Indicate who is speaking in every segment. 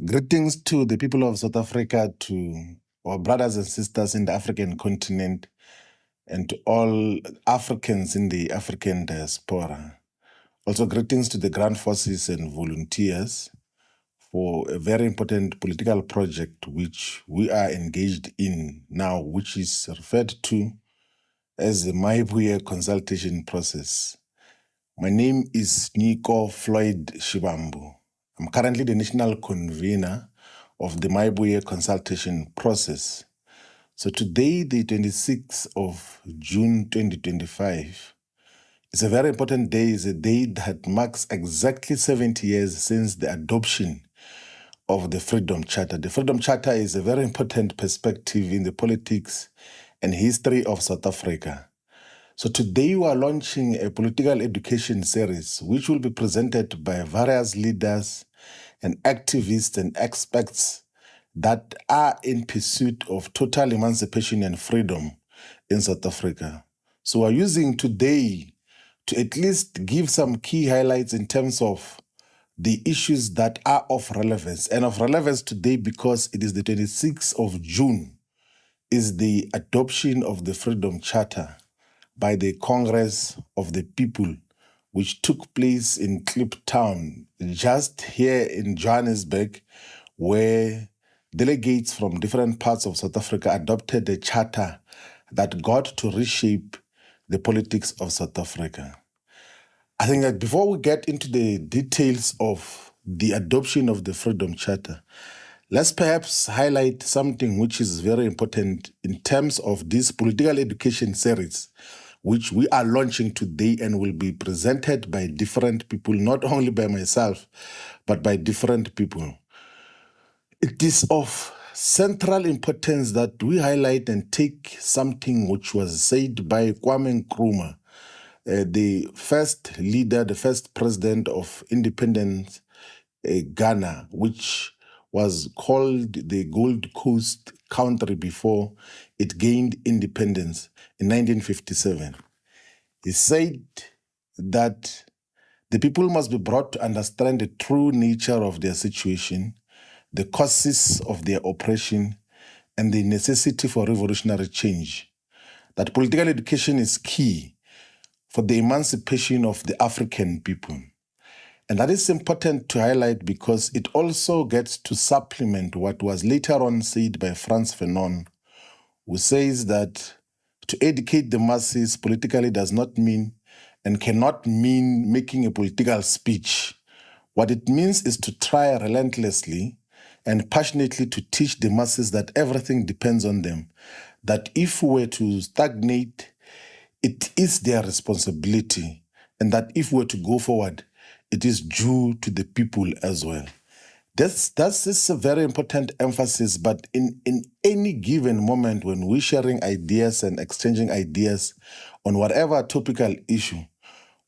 Speaker 1: Greetings to the people of South Africa, to our brothers and sisters in the African continent, and to all Africans in the African diaspora. Also, greetings to the ground forces and volunteers for a very important political project which we are engaged in now, which is referred to as the Maybuye consultation process. My name is Floyd Shivambu. I'm currently the national convener of the Maybuye consultation process. So today, the 26th of June 2025, is a very important day. It's a day that marks exactly 70 years since the adoption of the Freedom Charter. The Freedom Charter is a very important perspective in the politics and history of South Africa. So today we are launching a political education series which will be presented by various leaders and activists and experts that are in pursuit of total emancipation and freedom in South Africa. So we're using today to at least give some key highlights in terms of the issues that are of relevance. And of relevance today because it is the 26th of June is the adoption of the Freedom Charter by the Congress of the People, which took place in Kliptown, just here in Johannesburg, where delegates from different parts of South Africa adopted a charter that got to reshape the politics of South Africa. I think that before we get into the details of the adoption of the Freedom Charter, let's perhaps highlight something which is very important in terms of this political education series, which we are launching today and will be presented by different people, not only by myself, but by different people. It is of central importance that we highlight and take something which was said by Kwame Nkrumah, the first leader, the first president of independent Ghana, which was called the Gold Coast country before it gained independence in 1957. He said that the people must be brought to understand the true nature of their situation, the causes of their oppression, and the necessity for revolutionary change. That political education is key for the emancipation of the African people. And that is important to highlight because it also gets to supplement what was later on said by Frantz Fanon, who says that to educate the masses politically does not mean and cannot mean making a political speech. What it means is to try relentlessly and passionately to teach the masses that everything depends on them, that if we were to stagnate, it is their responsibility, and that if we were to go forward, it is due to the people as well. That's a very important emphasis, but in any given moment when we're sharing ideas and exchanging ideas on whatever topical issue,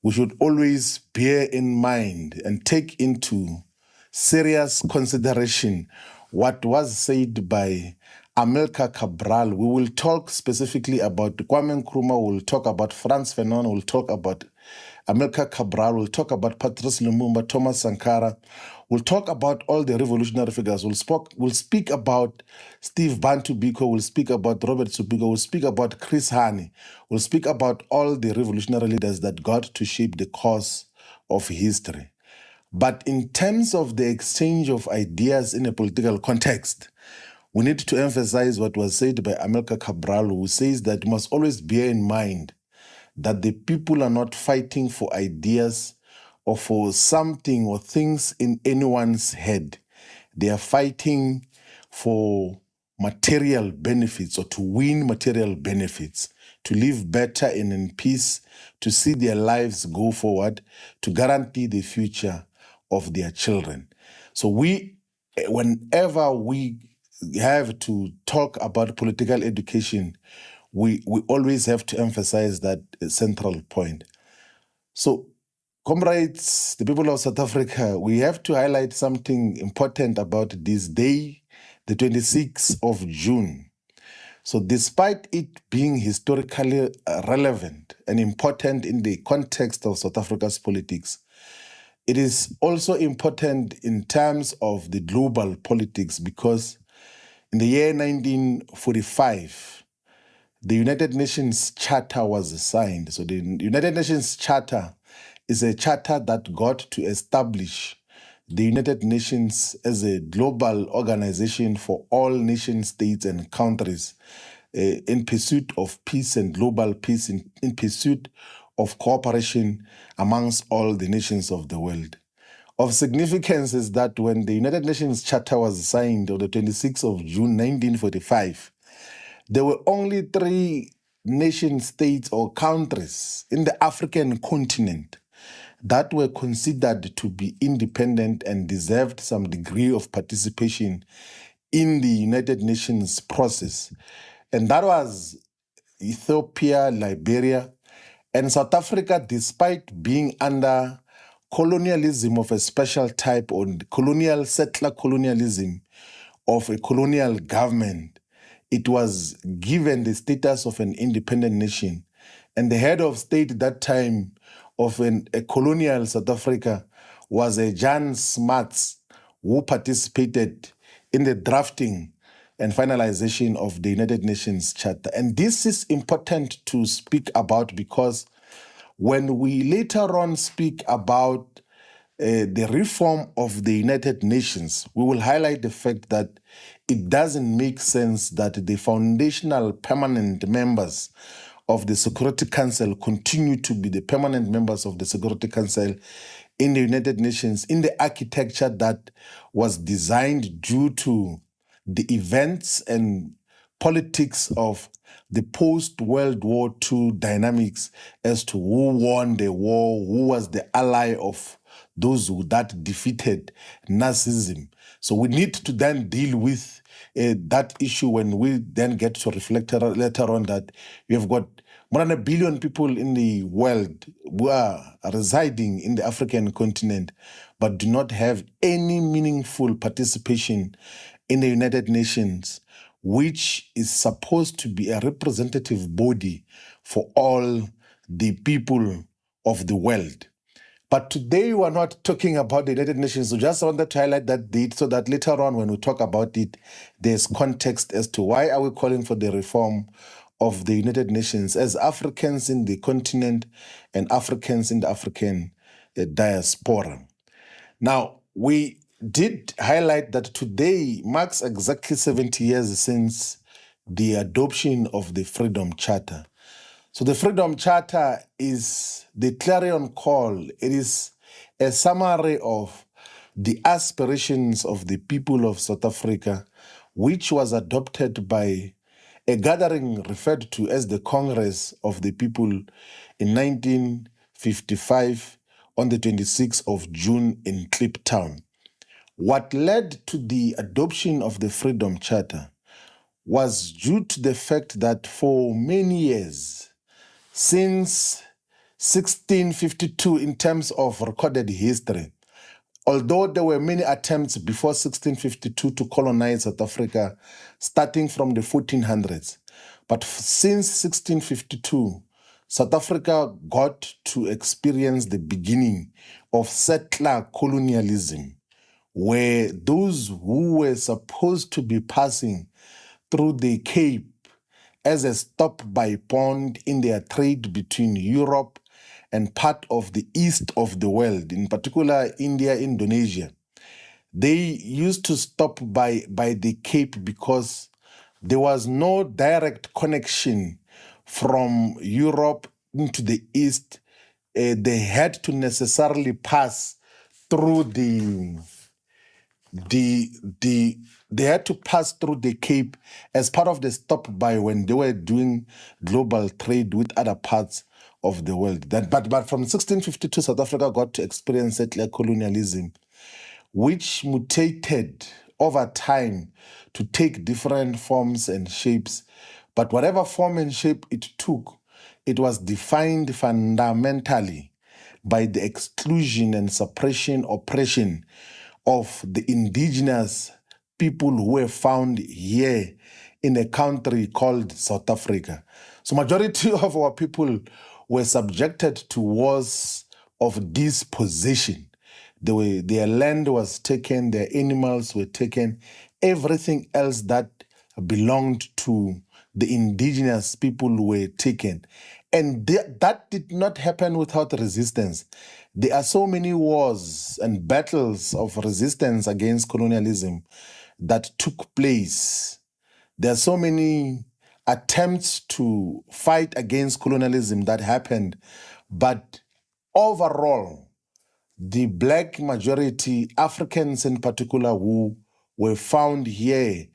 Speaker 1: we should always bear in mind and take into serious consideration what was said by Amilcar Cabral. We will talk specifically about Kwame Nkrumah, we'll talk about Frantz Fanon, we'll talk about Amilcar Cabral, we'll talk about Patrice Lumumba, Thomas Sankara, we'll talk about all the revolutionary figures, we'll speak about Steve Bantu Biko, we'll speak about Robert Sobukwe, we'll speak about Chris Hani, we'll speak about all the revolutionary leaders that got to shape the course of history. But in terms of the exchange of ideas in a political context, we need to emphasize what was said by Amilcar Cabral, who says that you must always bear in mind that the people are not fighting for ideas or for something or things in anyone's head. They are fighting for material benefits or to win material benefits, to live better and in peace, to see their lives go forward, to guarantee the future of their children. So whenever we have to talk about political education, we always have to emphasize that central point. So, comrades, the people of South Africa, we have to highlight something important about this day, the 26th of June. So despite it being historically relevant and important in the context of South Africa's politics, It is also important in terms of the global politics because in the year 1945, the United Nations Charter was signed. So the United Nations Charter is a charter that got to establish the United Nations as a global organization for all nation states and countries in pursuit of peace and global peace, in pursuit of cooperation amongst all the nations of the world. Of significance is that when the United Nations Charter was signed on the 26th of June 1945, there were only 3 nation states or countries in the African continent that were considered to be independent and deserved some degree of participation in the United Nations process. And that was Ethiopia, Liberia, and South Africa, despite being under colonialism of a special type, or colonial settler colonialism of a colonial government, it was given the status of an independent nation. And the head of state at that time of a colonial South Africa was a Jan Smuts, who participated in the drafting and finalization of the United Nations Charter. And this is important to speak about because when we later on speak about the reform of the United Nations, we will highlight the fact that it doesn't make sense that the foundational permanent members of the Security Council continue to be the permanent members of the Security Council in the United Nations in the architecture that was designed due to the events and politics of the post-World War II dynamics as to who won the war, who was the ally of those that defeated Nazism. So we need to then deal with that issue when we then get to reflect later on that we have got more than 1 billion people in the world who are residing in the African continent but do not have any meaningful participation in the United Nations, which is supposed to be a representative body for all the people of the world. But today we are not talking about the United Nations. So just wanted to highlight that date so that later on when we talk about it, there's context as to why are we calling for the reform of the United Nations as Africans in the continent and Africans in the African diaspora. Now, we did highlight that today marks exactly 70 years since the adoption of the Freedom Charter. So the Freedom Charter is the clarion call. It is a summary of the aspirations of the people of South Africa, which was adopted by a gathering referred to as the Congress of the People in 1955 on the 26th of June in Kliptown. What led to the adoption of the Freedom Charter was due to the fact that for many years, since 1652 in terms of recorded history, although there were many attempts before 1652 to colonize South Africa, starting from the 1400s, but since 1652, South Africa got to experience the beginning of settler colonialism, where those who were supposed to be passing through the Cape as a stop-by point in their trade between Europe and part of the east of the world, in particular India, Indonesia. They used to stop by the Cape because there was no direct connection from Europe into the east. They had to necessarily pass through they had to pass through the Cape as part of the stop-by when they were doing global trade with other parts of the world. But from 1652, South Africa got to experience settler colonialism, which mutated over time to take different forms and shapes. But whatever form and shape it took, it was defined fundamentally by the exclusion and suppression, oppression of the indigenous people who were found here in a country called South Africa. So majority of our people were subjected to wars of dispossession. Their land was taken, their animals were taken, everything else that belonged to the indigenous people were taken. And that did not happen without resistance. There are so many wars and battles of resistance against colonialism that took place. There are so many attempts to fight against colonialism that happened. But overall, the black majority, Africans in particular, who were found here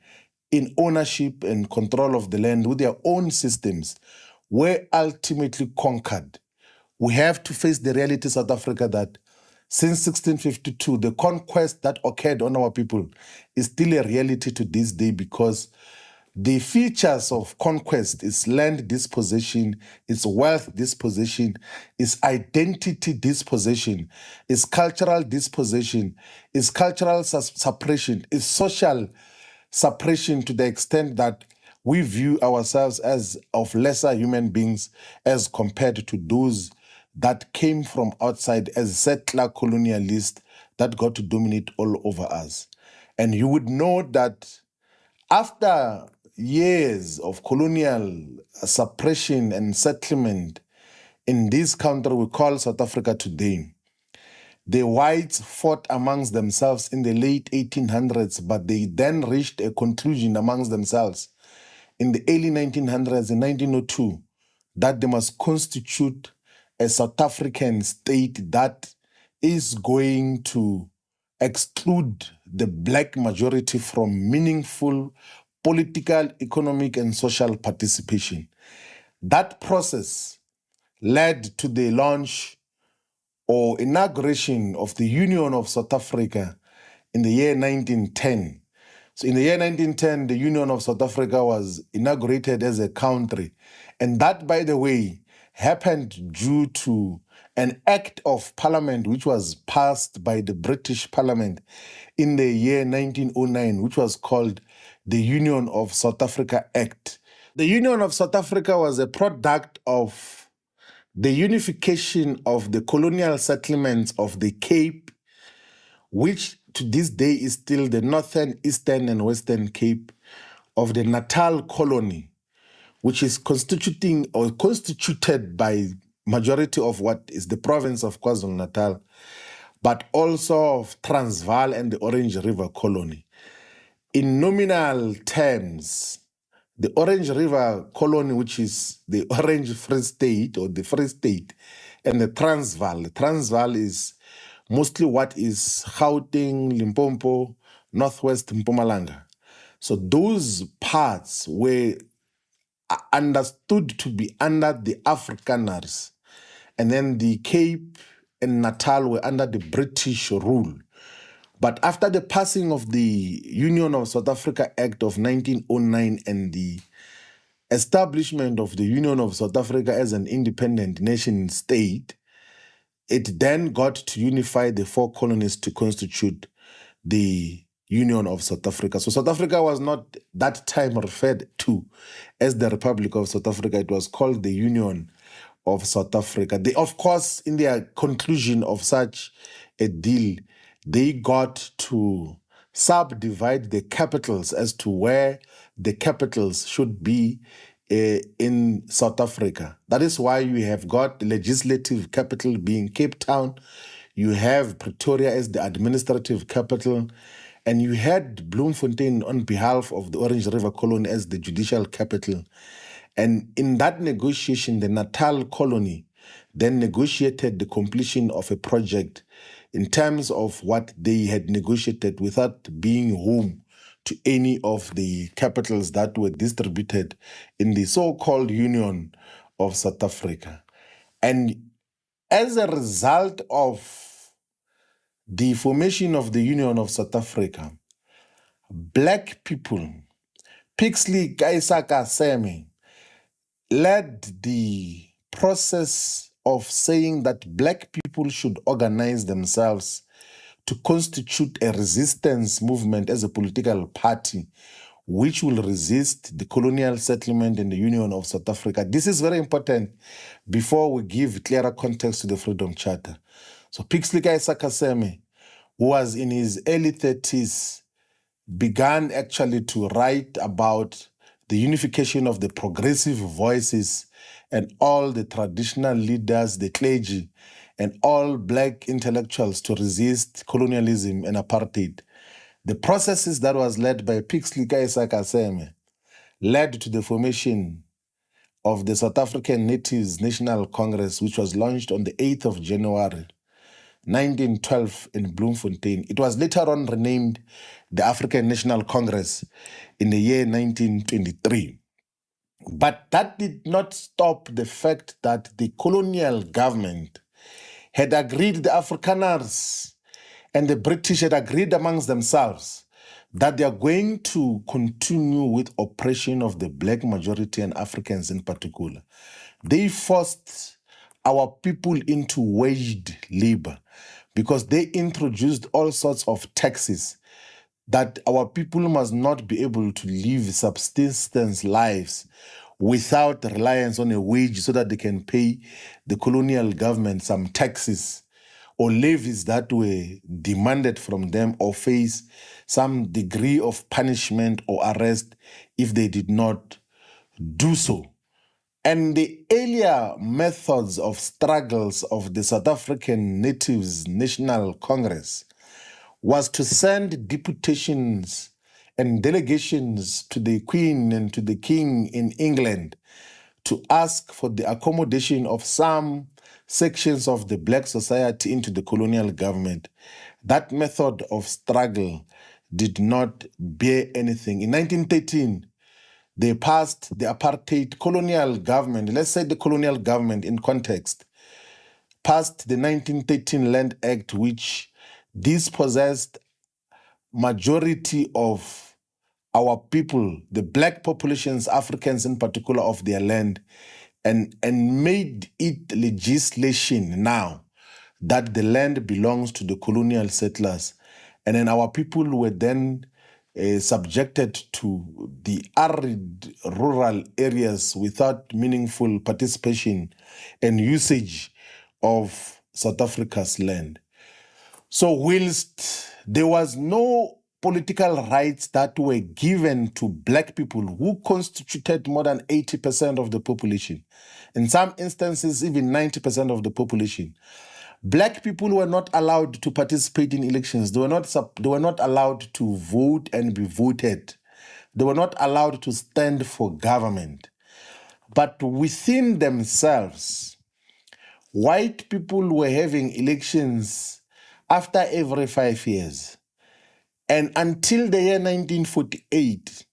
Speaker 1: in ownership and control of the land with their own systems, were ultimately conquered. We have to face the reality, South Africa, that since 1652, the conquest that occurred on our people is still a reality to this day, because the features of conquest is land dispossession, is wealth dispossession, is identity dispossession, is cultural dispossession, is cultural suppression, is social suppression, to the extent that we view ourselves as of lesser human beings as compared to those that came from outside as settler colonialists that got to dominate all over us. And you would know that after years of colonial suppression and settlement in this country we call South Africa today, the whites fought amongst themselves in the late 1800s, but they then reached a conclusion amongst themselves in the early 1900s, in 1902, that they must constitute a South African state that is going to exclude the black majority from meaningful political, economic, and social participation. That process led to the launch or inauguration of the Union of South Africa in the year 1910. So in the year 1910, the Union of South Africa was inaugurated as a country. And that, by the way, happened due to an act of parliament which was passed by the British Parliament in the year 1909, which was called the Union of South Africa Act. The Union of South Africa was a product of the unification of the colonial settlements of the Cape, which to this day is still the Northern, Eastern, and Western Cape, of the Natal colony, which is constituted by majority of what is the province of KwaZulu-Natal, but also of Transvaal and the Orange River colony. In nominal terms, the Orange River colony, which is the Orange Free State or the Free State, and the Transvaal is mostly what is Gauteng, Limpopo, Northwest Mpumalanga. So those parts were understood to be under the Afrikaners, and then the Cape and Natal were under the British rule. But after the passing of the Union of South Africa Act of 1909 and the establishment of the Union of South Africa as an independent nation state, it then got to unify the four colonies to constitute the Union of South Africa. So South Africa was not that time referred to as the Republic of South Africa. It was called the Union of South Africa. They, of course, in their conclusion of such a deal, they got to subdivide the capitals as to where the capitals should be in South Africa. That is why you have got the legislative capital being Cape Town, you have Pretoria as the administrative capital, and you had Bloemfontein on behalf of the Orange River colony as the judicial capital. And in that negotiation, the Natal colony then negotiated the completion of a project in terms of what they had negotiated without being home to any of the capitals that were distributed in the so-called Union of South Africa. And as a result of the formation of the Union of South Africa, black people, Pixley Kaisaka Seme, led the process of saying that black people should organize themselves to constitute a resistance movement as a political party which will resist the colonial settlement in the Union of South Africa. This is very important before we give clearer context to the Freedom Charter. So Pixley Kaisaka Seme who was in his early 30s, began actually to write about the unification of the progressive voices and all the traditional leaders, the clergy, and all black intellectuals to resist colonialism and apartheid. The processes that was led by Pixley Kaisaka Seme led to the formation of the South African Natives National Congress, which was launched on the 8th of January 1912 in Bloemfontein. It was later on renamed the African National Congress in the year 1923. But that did not stop the fact that the colonial government had agreed, the Afrikaners and the British had agreed amongst themselves that they are going to continue with oppression of the black majority and Africans in particular. They forced our people into waged labor because they introduced all sorts of taxes that our people must not be able to live subsistence lives without reliance on a wage so that they can pay the colonial government some taxes or levies that were demanded from them or face some degree of punishment or arrest if they did not do so. And the earlier methods of struggles of the South African Natives National Congress was to send deputations and delegations to the Queen and to the King in England to ask for the accommodation of some sections of the black society into the colonial government. That method of struggle did not bear anything. In 1913, they passed the apartheid colonial government, let's say the colonial government in context, passed the 1913 Land Act, which dispossessed majority of our people, the black populations, Africans in particular, of their land, and made it legislation now that the land belongs to the colonial settlers. And then our people were then subjected to the arid rural areas without meaningful participation and usage of South Africa's land. So whilst there was no political rights that were given to black people who constituted more than 80% of the population, in some instances even 90% of the population, black people were not allowed to participate in elections. They were not allowed to vote and be voted. They were not allowed to stand for government. But within themselves, white people were having elections after every 5 years. And until the year 1948,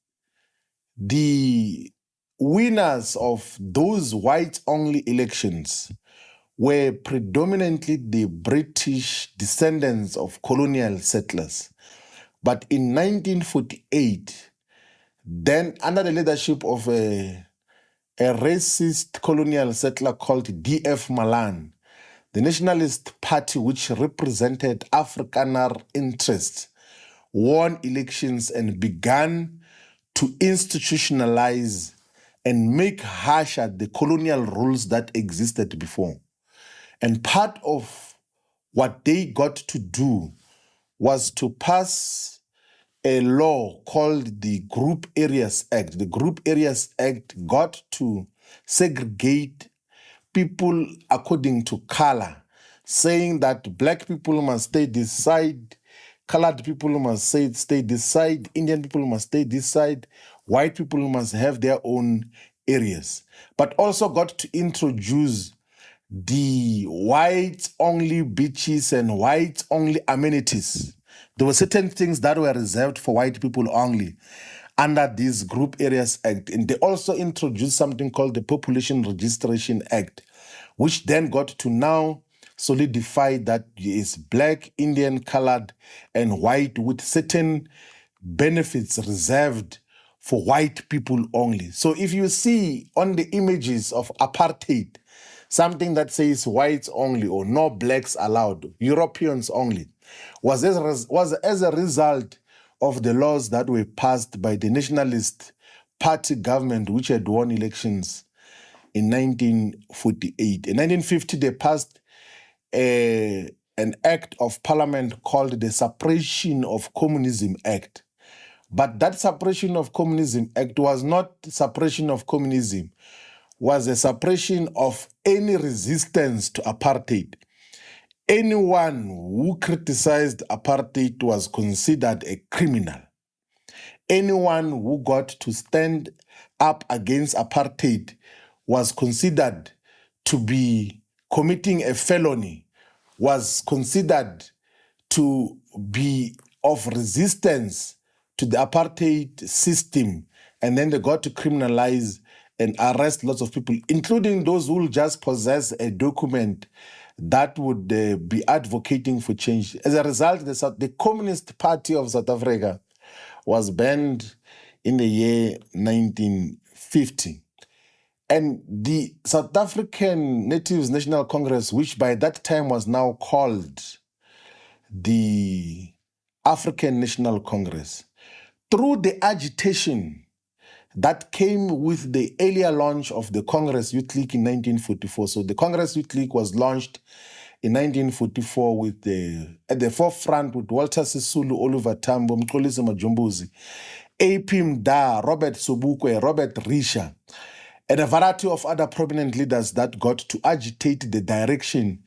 Speaker 1: the winners of those white-only elections were predominantly the British descendants of colonial settlers. But in 1948, then under the leadership of a racist colonial settler called D.F. Malan, the Nationalist Party, which represented Afrikaner interests, won elections and began to institutionalize and make harsher the colonial rules that existed before. And part of what they got to do was to pass a law called the Group Areas Act. The Group Areas Act got to segregate people according to color, saying that black people must stay this side, colored people must stay this side, Indian people must stay this side, white people must have their own areas. But also got to introduce the white-only beaches and white-only amenities. There were certain things that were reserved for white people only under this Group Areas Act. And they also introduced something called the Population Registration Act, which then got to now solidify that is black, Indian, colored, and white with certain benefits reserved for white people only. So if you see on the images of apartheid, something that says whites only or no blacks allowed, Europeans only, was as a result of the laws that were passed by the Nationalist Party government, which had won elections in 1948. In 1950, they passed a an act of parliament called the Suppression of Communism Act. But that Suppression of Communism Act was not suppression of communism, was a suppression of any resistance to apartheid. Anyone who criticized apartheid was considered a criminal. Anyone who got to stand up against apartheid was considered to be committing a felony, was considered to be of resistance to the apartheid system, and then they got to criminalize and arrest lots of people, including those who will just possess a document that would be advocating for change. As a result, the Communist Party of South Africa was banned in the year 1950. And the South African Natives National Congress, which by that time was now called the African National Congress, through the agitation that came with the earlier launch of the Congress Youth League in 1944. So the Congress Youth League was launched in 1944 with at the forefront with Walter Sisulu, Oliver Tambo, Mxolisi Majumbuzi, A.P. Mda, Robert Sobukwe, Robert Risha, and a variety of other prominent leaders that got to agitate the direction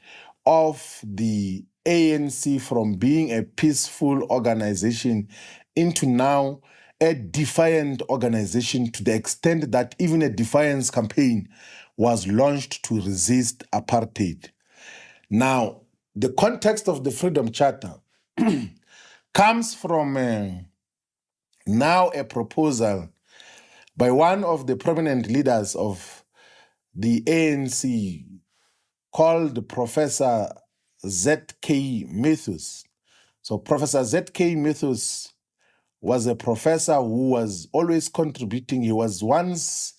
Speaker 1: of the ANC from being a peaceful organization into now a defiant organization, to the extent that even a defiance campaign was launched to resist apartheid. Now, the context of the Freedom Charter comes from now a proposal by one of the prominent leaders of the ANC called Professor Z.K. Mathews. So Professor Z.K. Mathews was a professor who was always contributing. He was once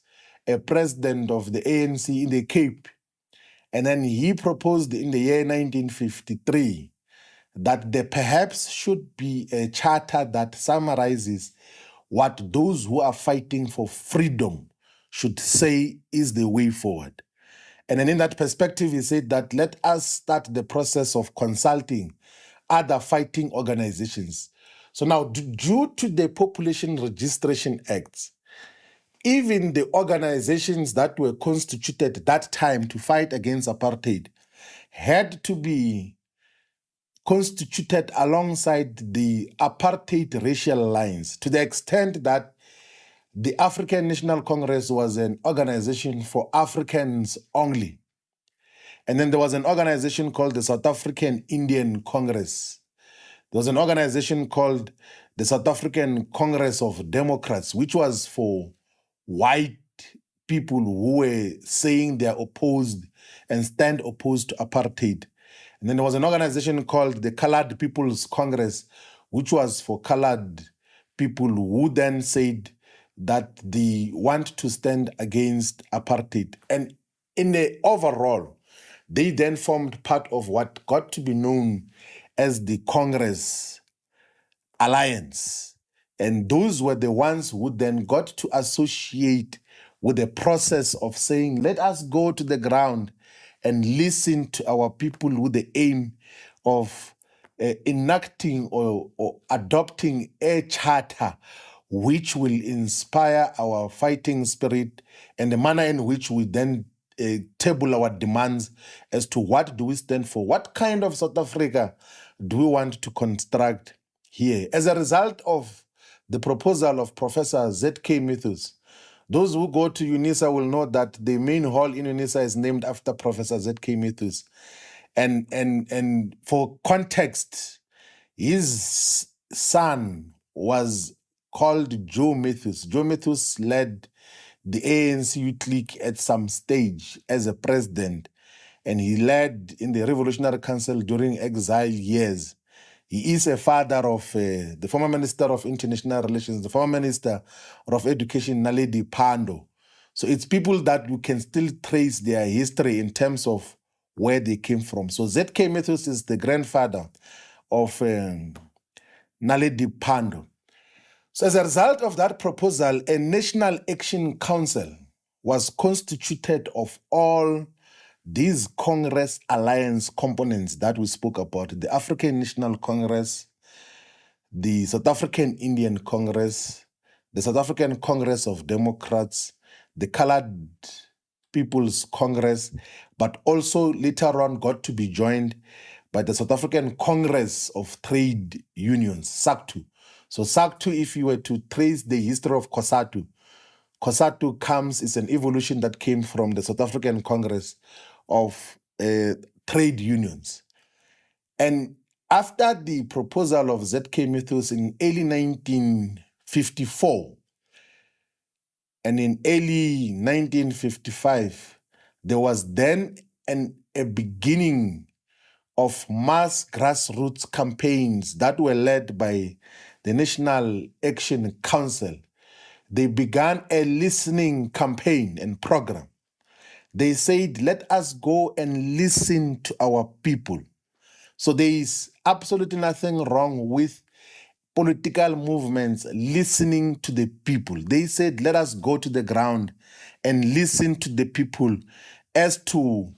Speaker 1: a president of the ANC in the Cape. And then he proposed in the year 1953 that there perhaps should be a charter that summarizes what those who are fighting for freedom should say is the way forward. And then in that perspective, he said that let us start the process of consulting other fighting organizations. So now, due to the Population Registration Acts, even the organizations that were constituted at that time to fight against apartheid had to be constituted alongside the apartheid racial lines, to the extent that the African National Congress was an organization for Africans only. And then there was an organization called the South African Indian Congress. There was an organization called the South African Congress of Democrats, which was for white people who were saying they're opposed and stand opposed to apartheid. And then there was an organization called the Colored People's Congress, which was for colored people who then said that they want to stand against apartheid. And in the overall, they then formed part of what got to be known as the Congress Alliance. And those were the ones who then got to associate with the process of saying, let us go to the ground and listen to our people with the aim of enacting or adopting a charter which will inspire our fighting spirit, and the manner in which we then table our demands as to what do we stand for, what kind of South Africa do we want to construct here. As a result of the proposal of Professor Z.K. Mathews, those who go to UNISA will know that the main hall in UNISA is named after Professor Z.K. Mathews. And for context, his son was called Joe Mathews. Joe Mathews led the ANC Youth League at some stage as a president, and he led in the Revolutionary Council during exile years. He is a father of the former Minister of International Relations, the former Minister of Education, Naledi Pandor. So it's people that you can still trace their history in terms of where they came from. So Z.K. Mathews is the grandfather of Naledi Pandor. So as a result of that proposal, a National Action Council was constituted of all these Congress alliance components that we spoke about, the African National Congress, the South African Indian Congress, the South African Congress of Democrats, the Colored People's Congress, but also later on got to be joined by the South African Congress of Trade Unions, SACTU. So SACTU, if you were to trace the history of COSATU, COSATU is an evolution that came from the South African Congress of Trade Unions. And after the proposal of Z.K. Matthews in early 1954, and in early 1955, there was then a beginning of mass grassroots campaigns that were led by the National Action Council. They began a listening campaign and program. They said, let us go and listen to our people. So there is absolutely nothing wrong with political movements listening to the people. They said, let us go to the ground and listen to the people as to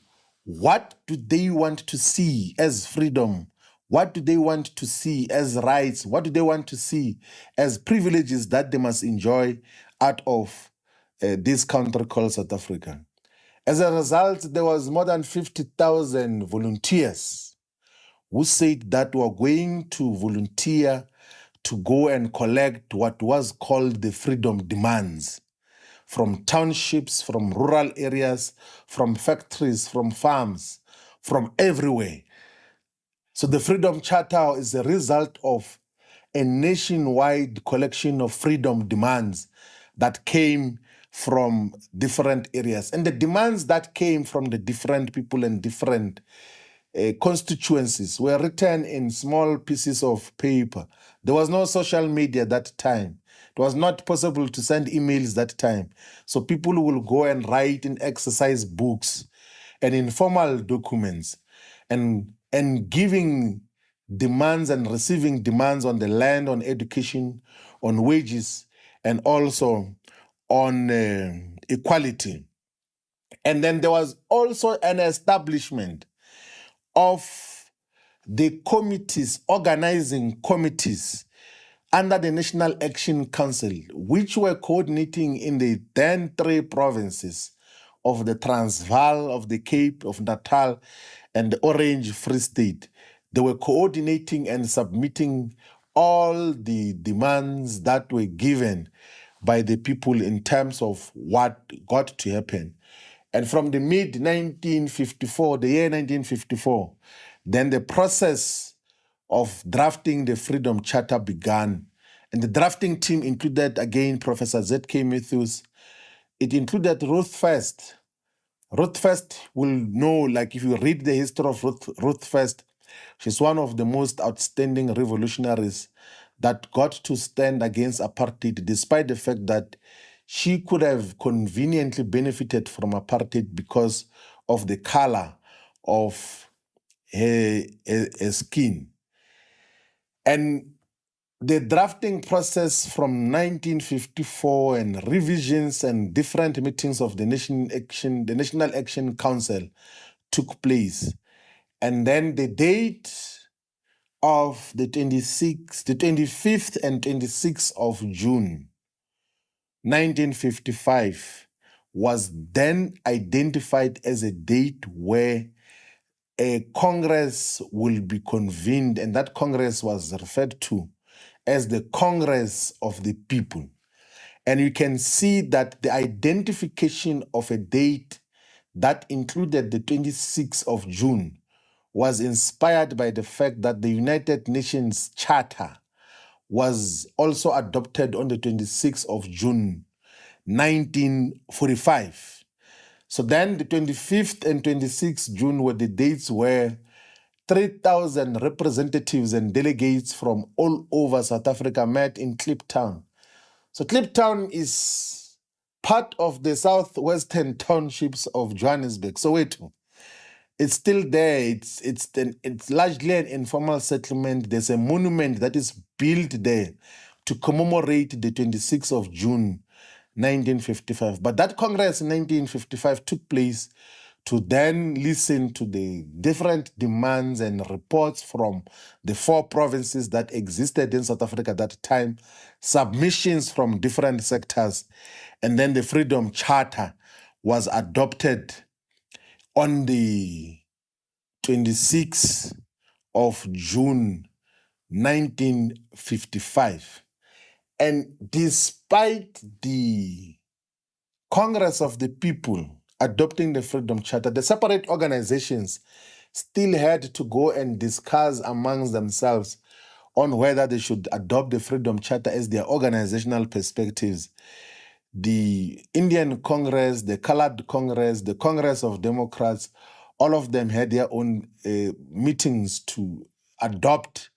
Speaker 1: what do they want to see as freedom, what do they want to see as rights, what do they want to see as privileges that they must enjoy out of this country called South Africa. As a result, there was more than 50,000 volunteers who said that were going to volunteer to go and collect what was called the freedom demands from townships, from rural areas, from factories, from farms, from everywhere. So the Freedom Charter is a result of a nationwide collection of freedom demands that came from different areas. And the demands that came from the different people and different constituencies were written in small pieces of paper. There was no social media that time. It was not possible to send emails that time. So people will go and write in exercise books and informal documents and giving demands and receiving demands on the land, on education, on wages, and also on equality. And then there was also an establishment of the committees, organizing committees under the National Action Council, which were coordinating in the then 3 provinces of the Transvaal, of the Cape, of Natal, and the Orange Free State. They were coordinating and submitting all the demands that were given by the people in terms of what got to happen. And from the mid-1954, the year 1954, then the process of drafting the Freedom Charter began. And the drafting team included, again, Professor Z.K. Matthews. It included Ruth First. Ruth First will know, like if you read the history of Ruth First, she's one of the most outstanding revolutionaries that got to stand against apartheid, despite the fact that she could have conveniently benefited from apartheid because of the color of her skin. And the drafting process from 1954 and revisions and different meetings of the National Action Council took place. And then the date of the 25th and 26th of June, 1955, was then identified as a date where a Congress will be convened, and that Congress was referred to as the Congress of the People. And you can see that the identification of a date that included the 26th of June was inspired by the fact that the United Nations Charter was also adopted on the 26th of June, 1945. So then the 25th and 26th June were the dates where 3,000 representatives and delegates from all over South Africa met in Kliptown. So Kliptown is part of the southwestern townships of Johannesburg, Soweto. It's still there. It's largely an informal settlement. There's a monument that is built there to commemorate the 26th of June, 1955. But that Congress in 1955 took place to then listen to the different demands and reports from the 4 provinces that existed in South Africa at that time, submissions from different sectors, and then the Freedom Charter was adopted on the 26th of June 1955. And despite the Congress of the People adopting the Freedom Charter, the separate organizations still had to go and discuss amongst themselves on whether they should adopt the Freedom Charter as their organizational perspectives. The Indian Congress, the Colored Congress, the Congress of Democrats, all of them had their own meetings to adopt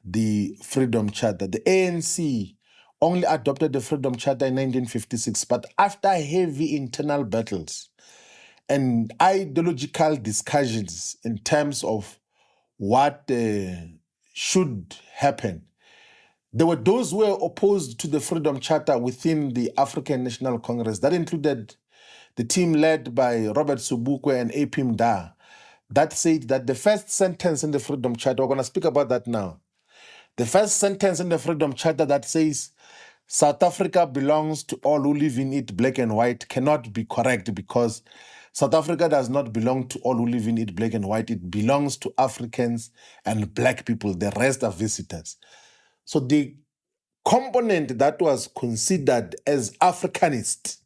Speaker 1: the Freedom Charter. The ANC only adopted the Freedom Charter in 1956, but after heavy internal battles and ideological discussions in terms of what should happen, there were those who were opposed to the Freedom Charter within the African National Congress. That included the team led by Robert Sobukwe and A.P. Mda, that said that the first sentence in the Freedom Charter, we're going to speak about that now, the first sentence in the Freedom Charter that says South Africa belongs to all who live in it, black and white, cannot be correct, because South Africa does not belong to all who live in it, black and white. It belongs to Africans and black people. The rest are visitors. So the component that was considered as Africanist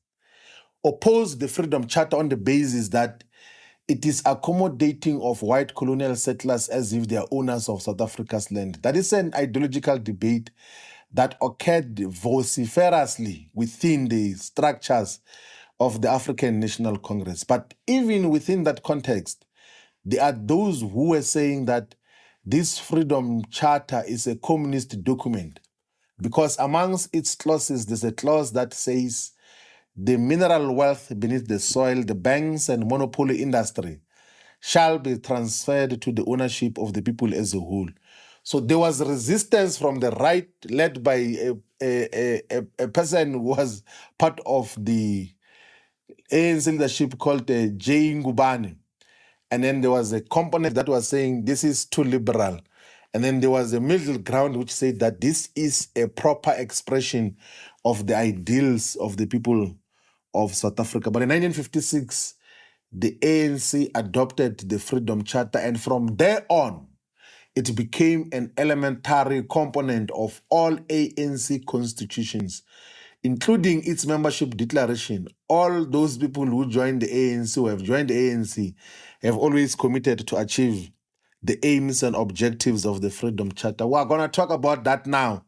Speaker 1: opposed the Freedom Charter on the basis that it is accommodating of white colonial settlers as if they are owners of South Africa's land. That is an ideological debate that occurred vociferously within the structures of the African National Congress. But even within that context, there are those who were saying that this Freedom Charter is a communist document, because amongst its clauses, there's a clause that says the mineral wealth beneath the soil, the banks and monopoly industry shall be transferred to the ownership of the people as a whole. So there was resistance from the right, led by a person who was part of the ANC leadership called J. Ngubane. And then there was a component that was saying this is too liberal. And then there was a middle ground which said that this is a proper expression of the ideals of the people of South Africa. But in 1956, the ANC adopted the Freedom Charter, and from there on, it became an elementary component of all ANC constitutions, including its membership declaration. All those people who joined the ANC, who have joined the ANC, have always committed to achieve the aims and objectives of the Freedom Charter. We're going to talk about that now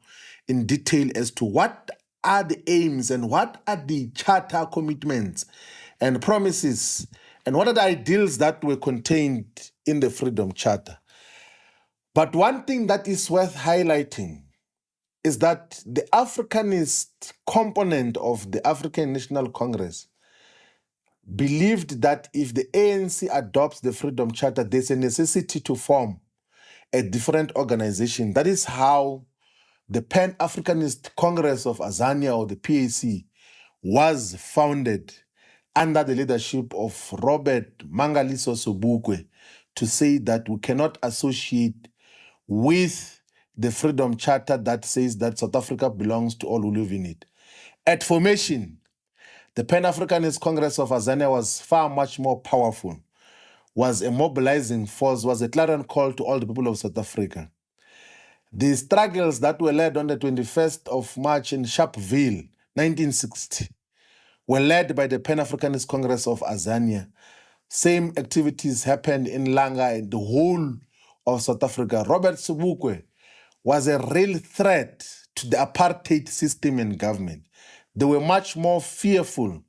Speaker 1: in detail as to what are the aims and what are the charter commitments and promises and what are the ideals that were contained in the Freedom Charter. But one thing that is worth highlighting is that the Africanist component of the African National Congress believed that if the ANC adopts the Freedom Charter, there's a necessity to form a different organization. That is how the Pan-Africanist Congress of Azania, or the PAC, was founded under the leadership of Robert Mangaliso Sobukwe, to say that we cannot associate with the Freedom Charter that says that South Africa belongs to all who live in it. At formation, the Pan-Africanist Congress of Azania was far much more powerful, was a mobilizing force, was a clarion call to all the people of South Africa. The struggles that were led on the 21st of March in Sharpeville, 1960, were led by the Pan-Africanist Congress of Azania. Same activities happened in Langa and the whole of South Africa. Robert Sobukwe was a real threat to the apartheid system and government. They were much more fearful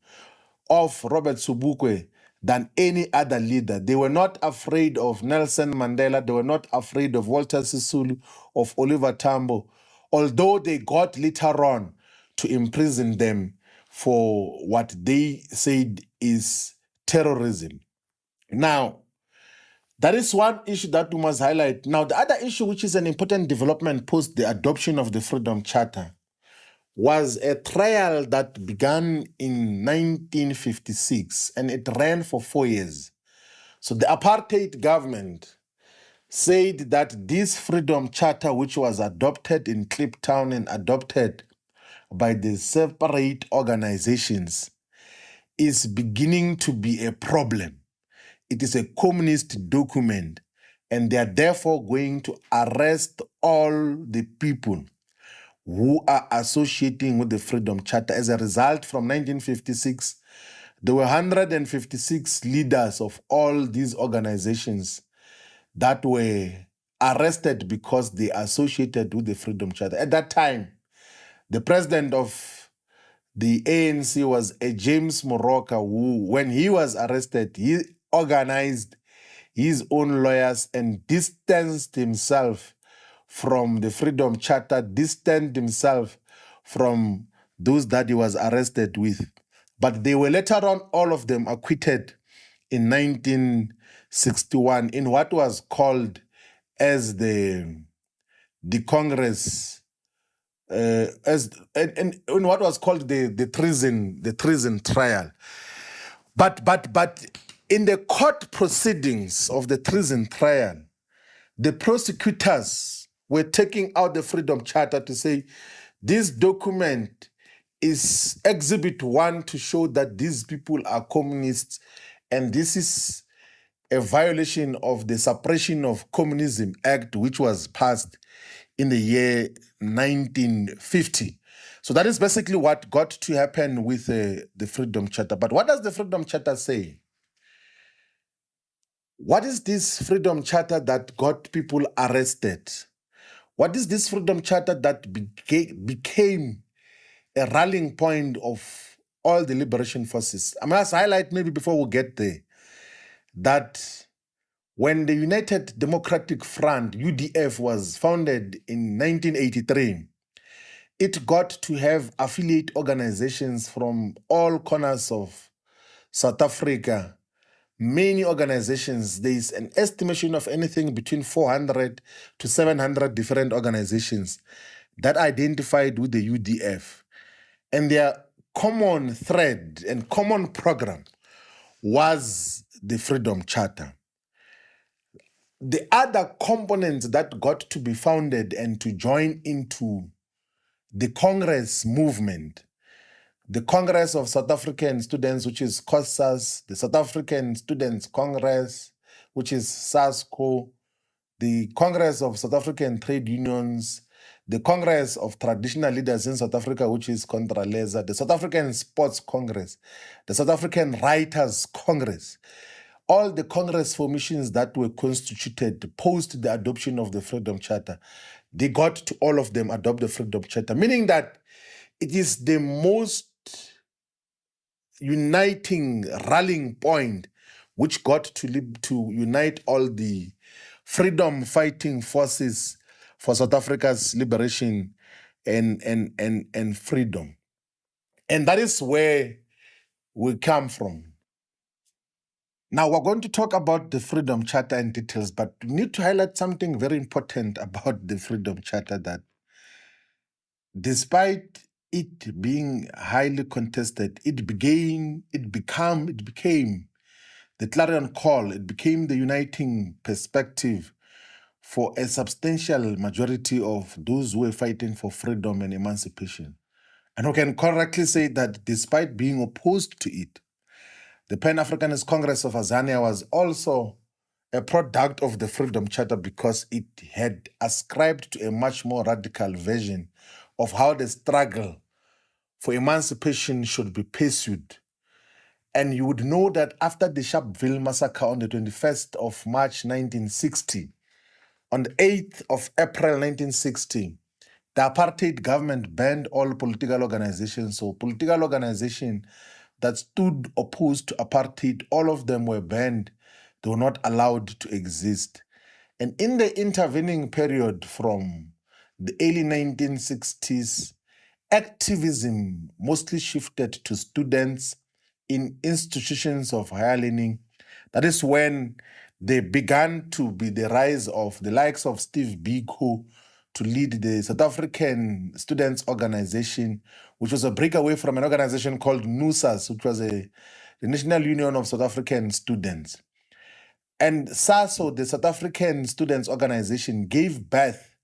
Speaker 1: of Robert Sobukwe than any other leader. They were not afraid of Nelson Mandela. They were not afraid of Walter Sisulu, of Oliver Tambo, although they got later on to imprison them for what they said is terrorism. Now, that is one issue that we must highlight. Now, the other issue, which is an important development post the adoption of the Freedom Charter, was a trial that began in 1956, and it ran for 4 years. So the apartheid government said that this Freedom Charter, which was adopted in Kliptown and adopted by the separate organizations, is beginning to be a problem. It is a communist document, and they are therefore going to arrest all the people who are associating with the Freedom Charter. As a result, from 1956, there were 156 leaders of all these organizations that were arrested because they associated with the Freedom Charter. At that time, the president of the ANC was a James Moroka, who, when he was arrested, he organized his own lawyers and distanced himself from the Freedom Charter, distanced himself from those that he was arrested with. But they were later on, all of them, acquitted in 1961 in what was called as the Congress, as and in what was called the treason trial. But in the court proceedings of the treason trial, the prosecutors were taking out the Freedom Charter to say this document is Exhibit 1 to show that these people are communists, and this is a violation of the Suppression of Communism Act, which was passed in the year 1950. So that is basically what got to happen with the Freedom Charter. But what does the Freedom Charter say? What is this Freedom Charter that got people arrested? What is this Freedom Charter that became a rallying point of all the liberation forces? I must highlight, maybe before we get there, that when the United Democratic Front, UDF, was founded in 1983, it got to have affiliate organizations from all corners of South Africa. Many organizations, there is an estimation of anything between 400 to 700 different organizations that identified with the UDF. And their common thread and common program was the Freedom Charter. The other components that got to be founded and to join into the Congress movement, the Congress of South African Students, which is COSAS, the South African Students Congress, which is SASCO, the Congress of South African Trade Unions, the Congress of Traditional Leaders in South Africa, which is Contraleza, the South African Sports Congress, the South African Writers Congress. All the Congress formations that were constituted post the adoption of the Freedom Charter, they got to all of them adopt the Freedom Charter, meaning that it is the most uniting rallying point which got to unite all the freedom fighting forces for South Africa's liberation and freedom. And that is where we come from. Now, we're going to talk about the Freedom Charter in details, but we need to highlight something very important about the Freedom Charter, that despite it being highly contested, it became the clarion call, it became the uniting perspective for a substantial majority of those who were fighting for freedom and emancipation. And we can correctly say that despite being opposed to it, the Pan-Africanist Congress of Azania was also a product of the Freedom Charter because it had ascribed to a much more radical version of how the struggle for emancipation should be pursued. And you would know that after the Sharpeville massacre on the 21st of March 1960, on the 8th of April 1960, the apartheid government banned all political organizations. So political organizations that stood opposed to apartheid, all of them were banned. They were not allowed to exist. And in the intervening period from the early 1960s, activism mostly shifted to students in institutions of higher learning. That is when there began to be the rise of the likes of Steve Biko to lead the South African Students Organization, which was a breakaway from an organization called NUSAS, which was the National Union of South African Students. And SASO, the South African Students Organization, gave birth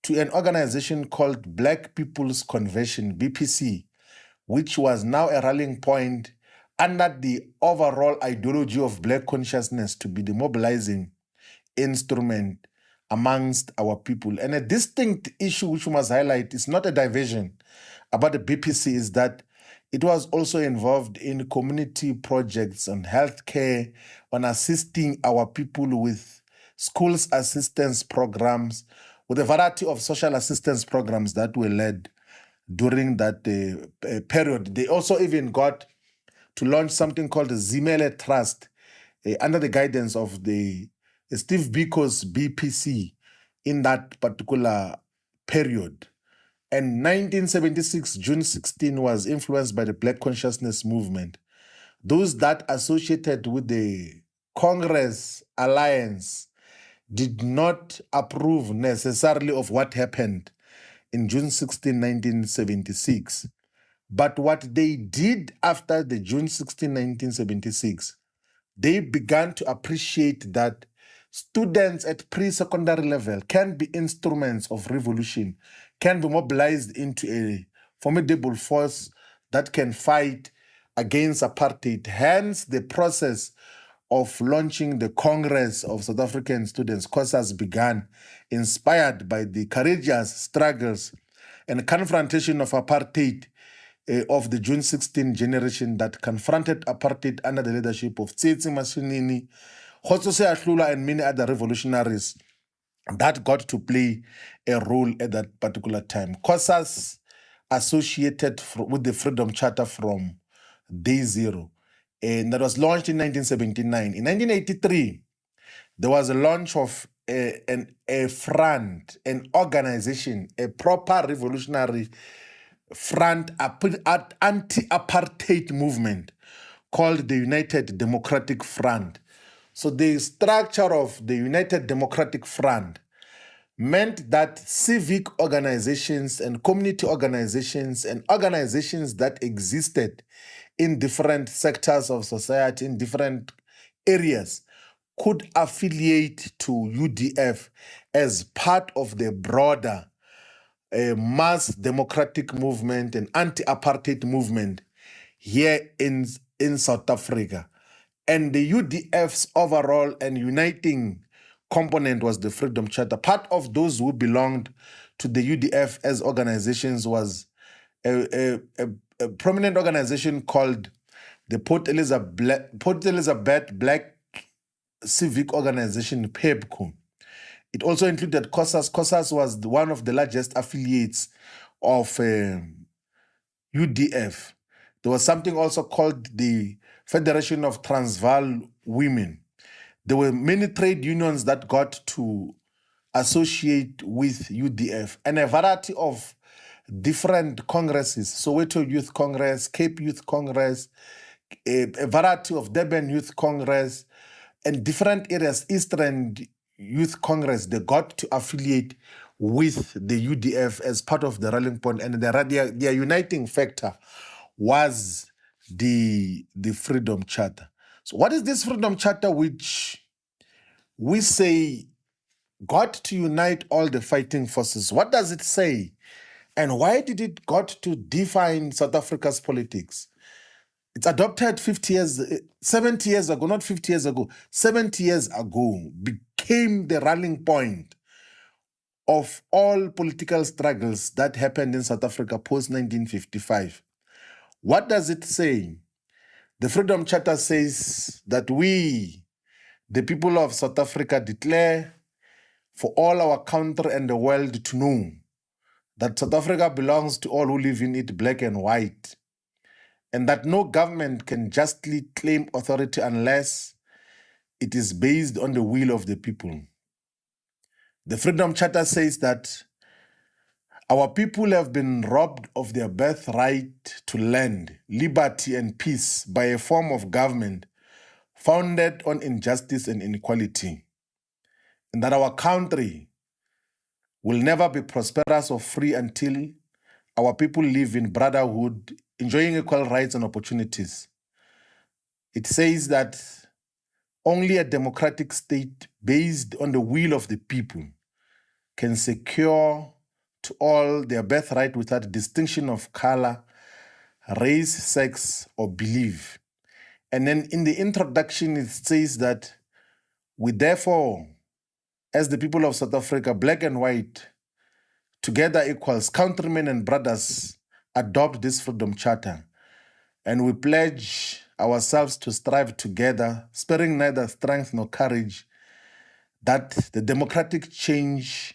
Speaker 1: to an organization called Black People's Convention, BPC, which was now a rallying point under the overall ideology of Black consciousness to be the mobilizing instrument amongst our people. And a distinct issue which we must highlight is not a diversion about the BPC, is that it was also involved in community projects on healthcare, on assisting our people with schools assistance programs, with a variety of social assistance programs that were led during that period. They also even got to launch something called the Zimele Trust under the guidance of the Steve Biko's BPC in that particular period. And 1976, June 16, was influenced by the Black Consciousness Movement. Those that associated with the Congress Alliance did not approve necessarily of what happened in June 16, 1976. But what they did after the June 16, 1976, they began to appreciate that students at pre-secondary level can be instruments of revolution, can be mobilized into a formidable force that can fight against apartheid. Hence, the process of launching the Congress of South African Students, COSAS, began, inspired by the courageous struggles and confrontation of apartheid of the June 16 generation that confronted apartheid under the leadership of Tsitsi Mashinini, Kgotsose Ahlula, and many other revolutionaries that got to play a role at that particular time. COSAS associated with the Freedom Charter from day zero, and that was launched in 1979. In 1983, there was a launch of a front, an organization, a proper revolutionary front anti-apartheid movement called the United Democratic Front. So the structure of the United Democratic Front meant that civic organizations and community organizations and organizations that existed in different sectors of society, in different areas, could affiliate to UDF as part of the broader mass democratic movement and anti-apartheid movement here in South Africa. And the UDF's overall and uniting component was the Freedom Charter. Part of those who belonged to the UDF as organizations was a prominent organization called the Port Elizabeth Black Civic Organization, PEBCO. It also included COSAS. COSAS was one of the largest affiliates of UDF. There was something also called the Federation of Transvaal Women. There were many trade unions that got to associate with UDF, and a variety of different congresses, Soweto Youth Congress, Cape Youth Congress, a variety of Durban Youth Congress, and different areas, Eastern Youth Congress, they got to affiliate with the UDF as part of the rallying point, and their uniting factor was the Freedom Charter. So what is this Freedom Charter which we say got to unite all the fighting forces? What does it say? And why did it got to define South Africa's politics? It's adopted 70 years ago, not 50 years ago, 70 years ago, became the rallying point of all political struggles that happened in South Africa post-1955. What does it say? The Freedom Charter says that we, the people of South Africa, declare for all our country and the world to know that South Africa belongs to all who live in it, black and white, and that no government can justly claim authority unless it is based on the will of the people. The Freedom Charter says that our people have been robbed of their birthright to land, liberty, and peace by a form of government founded on injustice and inequality, and that our country will never be prosperous or free until our people live in brotherhood, enjoying equal rights and opportunities. It says that Only a democratic state based on the will of the people can secure to all their birthright without distinction of color, race, sex, or belief. And then in the introduction, it says that we therefore, as the people of South Africa, black and white, together equals, countrymen and brothers, adopt this Freedom Charter. And we pledge ourselves to strive together, sparing neither strength nor courage, that the democratic change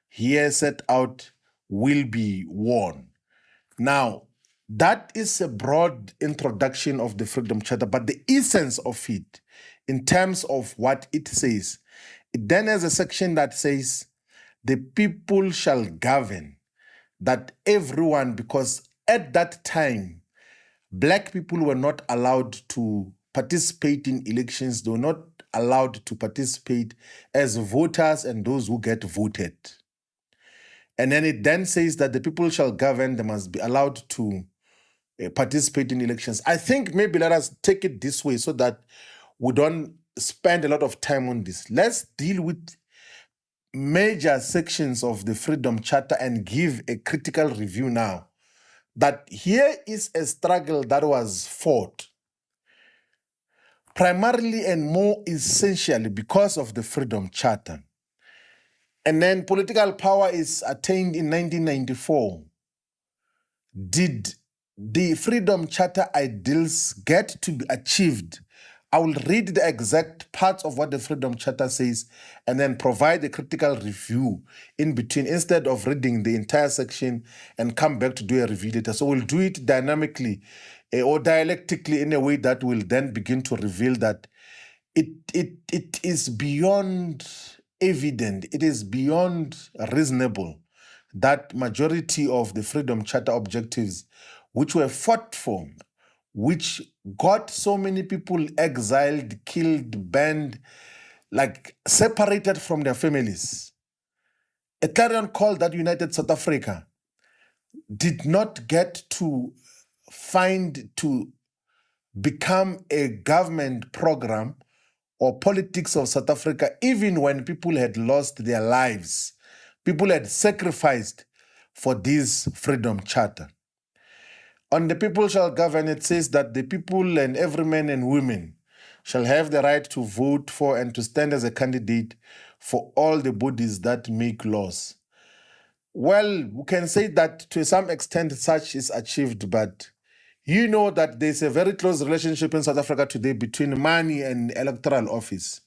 Speaker 1: here set out will be won. Now, that is a broad introduction of the Freedom Charter, but the essence of it, in terms of what it says, it then has a section that says, the people shall govern, that everyone, because at that time, black people were not allowed to participate in elections. They were not allowed to participate as voters and those who get voted. And then it then says that the people shall govern, they must be allowed to participate in elections. I think maybe let us take it this way so that we don't spend a lot of time on this. Let's deal with major sections of the Freedom Charter and give a critical review now. That here is a struggle that was fought primarily and more essentially because of the Freedom Charter. And then political power is attained in 1994. Did the Freedom Charter ideals get to be achieved? I will read the exact parts of what the Freedom Charter says and then provide a critical review in between instead of reading the entire section and come back to do a review later. So we'll do it dynamically or dialectically in a way that will then begin to reveal that it is beyond evident, it is beyond reasonable that majority of the Freedom Charter objectives which were fought for, which got so many people exiled, killed, banned, like separated from their families. A clarion call that united South Africa did not get to find to become a government program or politics of South Africa, even when people had lost their lives. People had sacrificed for this Freedom Charter. On the people shall govern, it says that the people and every man and woman shall have the right to vote for and to stand as a candidate for all the bodies that make laws. Well, we can say that to some extent such is achieved, but you know that there's a very close relationship in South Africa today between money and electoral office.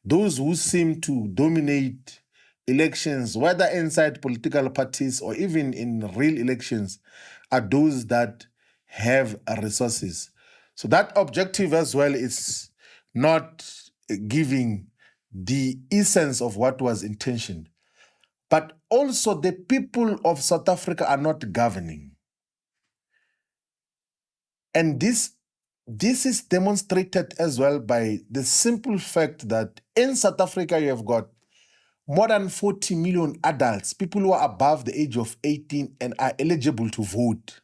Speaker 1: Those who seem to dominate elections, whether inside political parties or even in real elections, are those that have resources. So that objective as well is not giving the essence of what was intentioned. But also the people of South Africa are not governing. And this is demonstrated as well by the simple fact that in South Africa you have got more than 40 million adults, people who are above the age of 18 and are eligible to vote.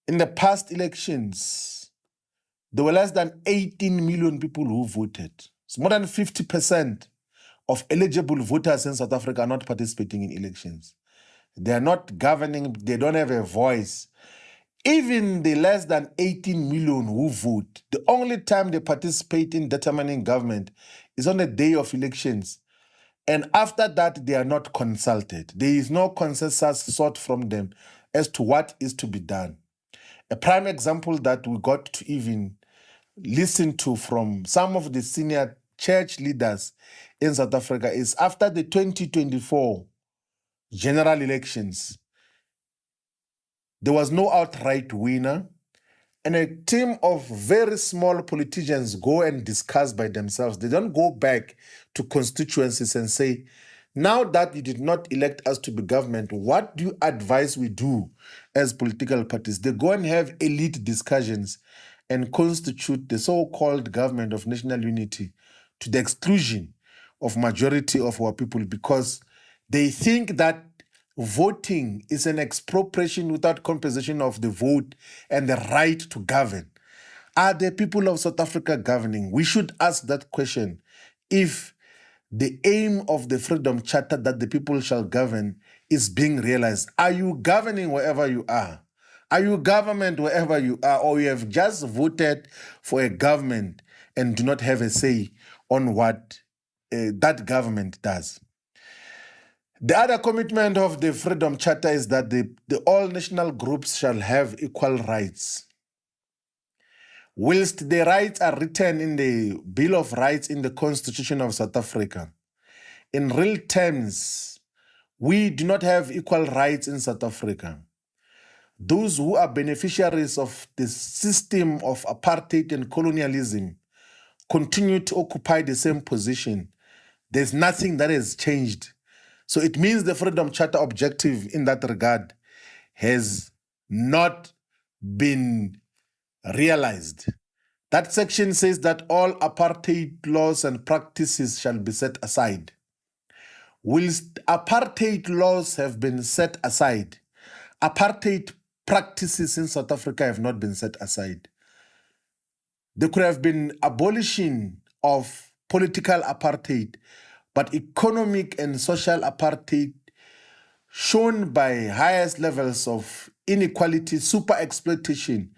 Speaker 1: In the past elections, there were less than 18 million people who voted. So more than 50% of eligible voters in South Africa are not participating in elections. They are not governing, they don't have a voice. Even the less than 18 million who vote, the only time they participate in determining government is on the day of elections. And after that, they are not consulted. There is no consensus sought from them as to what is to be done. A prime example that we got to even listen to from some of the senior church leaders in South Africa is after the 2024 general elections, there was no outright winner, and a team of very small politicians go and discuss by themselves. They don't go back to constituencies and say, now that you did not elect us to be government, what do you advise we do as political parties? They go and have elite discussions and constitute the so-called government of national unity to the exclusion of majority of our people because they think that voting is an expropriation without compensation of the vote and the right to govern. Are the people of South Africa governing? We should ask that question. If the aim of the Freedom Charter that the people shall govern is being realized, are you governing wherever you are? Are you government wherever you are, or you have just voted for a government and do not have a say on what that government does? The other commitment of the Freedom Charter is that the all national groups shall have equal rights. Whilst the rights are written in the Bill of Rights in the Constitution of South Africa, in real terms, we do not have equal rights in South Africa. Those who are beneficiaries of the system of apartheid and colonialism continue to occupy the same position. There's nothing that has changed. So it means the Freedom Charter objective in that regard has not been realized. That section says that all apartheid laws and practices shall be set aside. Whilst apartheid laws have been set aside, apartheid practices in South Africa have not been set aside. There could have been abolition of political apartheid, but economic and social apartheid, shown by highest levels of inequality, super exploitation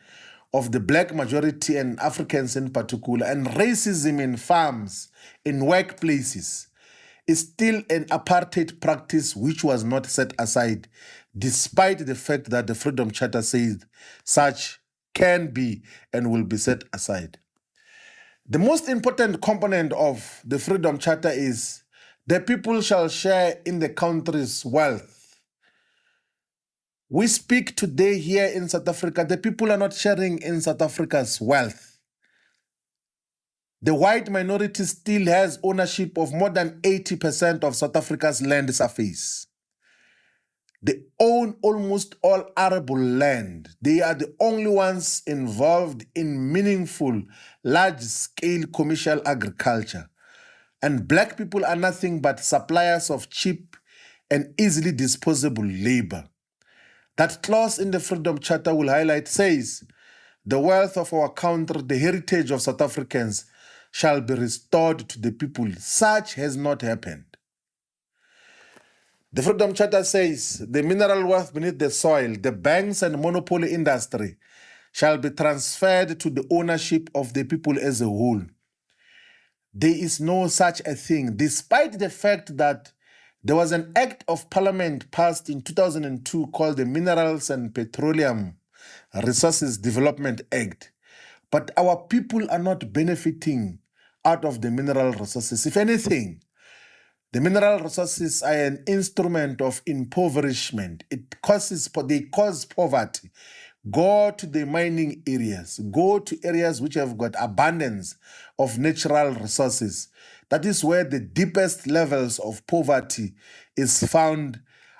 Speaker 1: of the black majority and Africans in particular, and racism in farms, in workplaces, is still an apartheid practice which was not set aside, despite the fact that the Freedom Charter says such can be and will be set aside. The most important component of the Freedom Charter is the people shall share in the country's wealth. We speak today here in South Africa, the people are not sharing in South Africa's wealth. The white minority still has ownership of more than 80% of South Africa's land surface. They own almost all arable land. They are the only ones involved in meaningful, large-scale commercial agriculture. And black people are nothing but suppliers of cheap and easily disposable labor. That clause in the Freedom Charter will highlight says, the wealth of our country, the heritage of South Africans, shall be restored to the people. Such has not happened. The Freedom Charter says the mineral wealth beneath the soil, the banks and monopoly industry shall be transferred to the ownership of the people as a whole. There is no such a thing, despite the fact that there was an act of parliament passed in 2002 called the Minerals and Petroleum Resources Development Act. But our people are not benefiting out of the mineral resources. If anything, the mineral resources are an instrument of impoverishment. They cause poverty. Go to the mining areas. Go to areas which have got abundance of natural resources. That is where the deepest levels of poverty is found,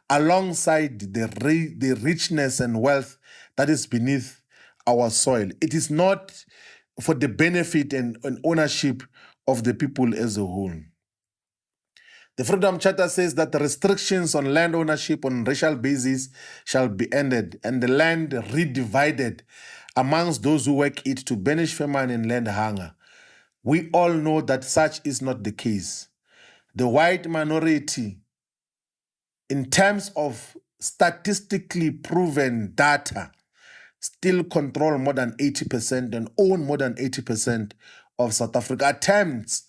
Speaker 1: alongside the richness and wealth that is beneath our soil. It is not for the benefit and ownership of the people as a whole. The Freedom Charter says that the restrictions on land ownership on racial basis shall be ended and the land redivided amongst those who work it to banish famine and land hunger. We all know that such is not the case. The white minority, in terms of statistically proven data, still control more than 80% and own more than 80% of South Africa. Attempts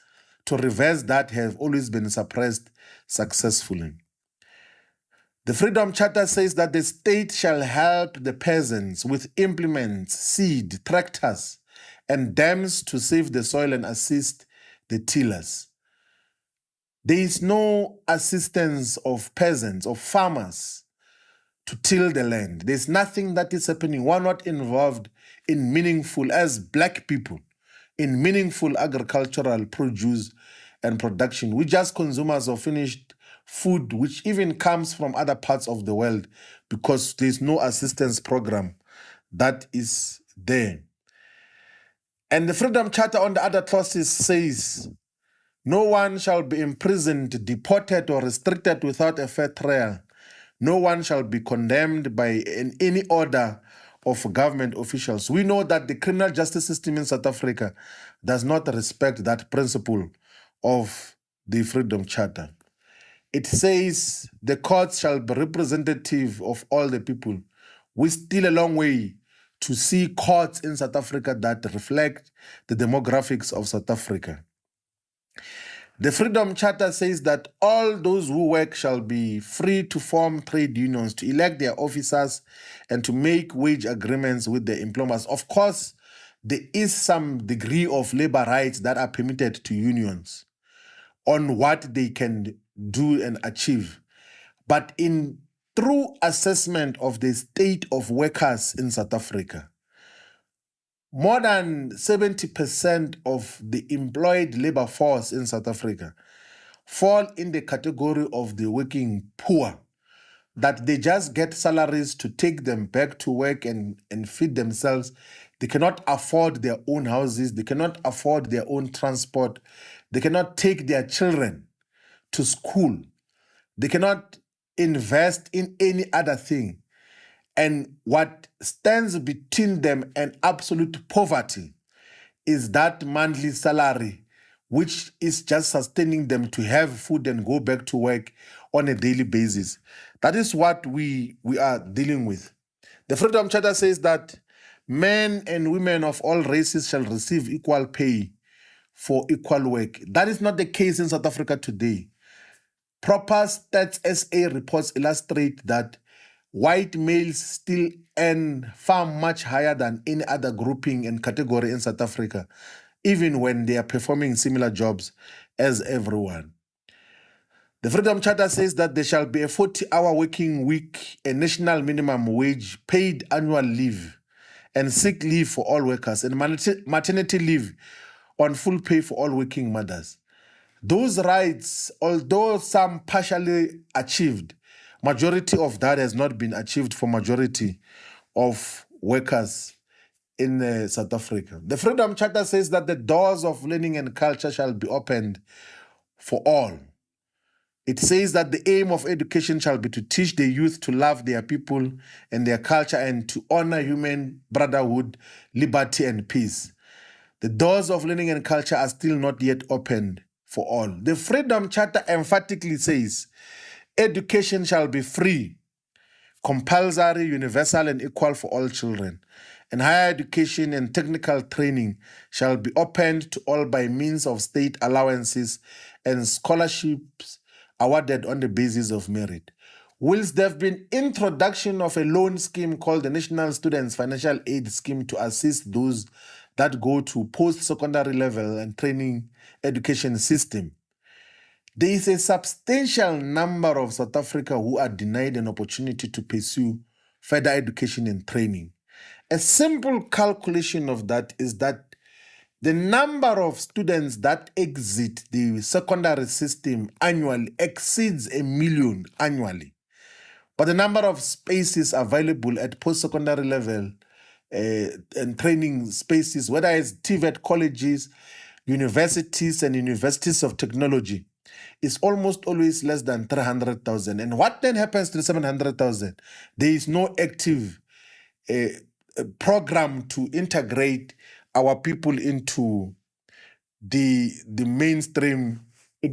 Speaker 1: to reverse that have always been suppressed successfully. The Freedom Charter says that the state shall help the peasants with implements, seed, tractors, and dams to save the soil and assist the tillers. There is no assistance of peasants, of farmers, to till the land. There's nothing that is happening. We're not involved in meaningful, as black people, in meaningful agricultural produce and production. We're just consumers of finished food, which even comes from other parts of the world, because there's no assistance program that is there. And the Freedom Charter on the other clauses says, no one shall be imprisoned, deported, or restricted without a fair trial. No one shall be condemned by any order of government officials. We know that the criminal justice system in South Africa does not respect that principle of the Freedom Charter. It says the courts shall be representative of all the people. We're still a long way to see courts in South Africa that reflect the demographics of South Africa. The Freedom Charter says that all those who work shall be free to form trade unions, to elect their officers, and to make wage agreements with their employers. Of course, there is some degree of labor rights that are permitted to unions on what they can do and achieve. But in true assessment of the state of workers in South Africa, more than 70% of the employed labor force in South Africa fall in the category of the working poor, that they just get salaries to take them back to work and feed themselves. They cannot afford their own houses. They cannot afford their own transport. They cannot take their children to school. They cannot invest in any other thing. And what stands between them and absolute poverty is that monthly salary, which is just sustaining them to have food and go back to work on a daily basis. That is what we are dealing with. The Freedom Charter says that men and women of all races shall receive equal pay for equal work. That is not the case in South Africa today. Proper Stats SA reports illustrate that white males still earn far much higher than any other grouping and category in South Africa, even when they are performing similar jobs as everyone. The Freedom Charter says that there shall be a 40-hour working week, a national minimum wage, paid annual leave, and sick leave for all workers, and maternity leave on full pay for all working mothers. Those rights, although some partially achieved, majority of that has not been achieved for majority of workers in South Africa. The Freedom Charter says that the doors of learning and culture shall be opened for all. It says that the aim of education shall be to teach the youth to love their people and their culture and to honor human brotherhood, liberty, and peace. The doors of learning and culture are still not yet opened for all. The Freedom Charter emphatically says education shall be free, compulsory, universal, and equal for all children. And higher education and technical training shall be opened to all by means of state allowances and scholarships awarded on the basis of merit. Whilst there have been introduction of a loan scheme called the National Students Financial Aid Scheme to assist those that go to post-secondary level and training education system, there is a substantial number of South Africa who are denied an opportunity to pursue further education and training. A simple calculation of that is that the number of students that exit the secondary system annually exceeds 1 million annually. But the number of spaces available at post-secondary level and training spaces, whether it's TVET colleges, universities, and universities of technology, is almost always less than 300,000. And what then happens to the 700,000? There is no active program to integrate our people into the mainstream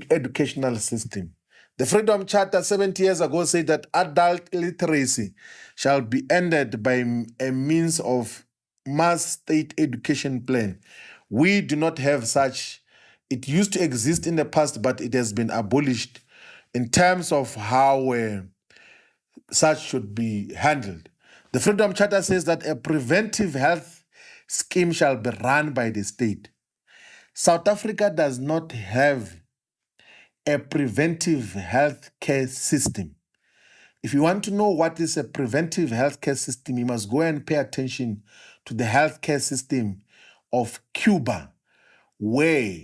Speaker 1: educational system. The Freedom Charter 70 years ago said that adult literacy shall be ended by a means of mass state education plan. We do not have such. It used to exist in the past, but it has been abolished in terms of how such should be handled. The Freedom Charter says that a preventive health scheme shall be run by the state. South Africa does not have a preventive health care system. If you want to know what is a preventive health care system, you must go and pay attention to the healthcare system of Cuba, where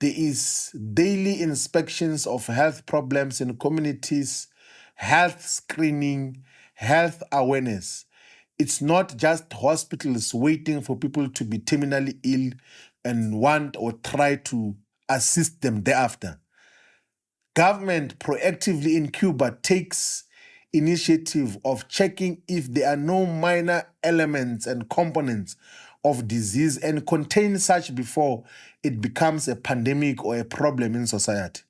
Speaker 1: there is daily inspections of health problems in communities, health screening, health awareness. It's not just hospitals waiting for people to be terminally ill and want or try to assist them thereafter. Government proactively in Cuba takes initiative of checking if there are no minor elements and components of disease and contain such before it becomes a pandemic or a problem in society.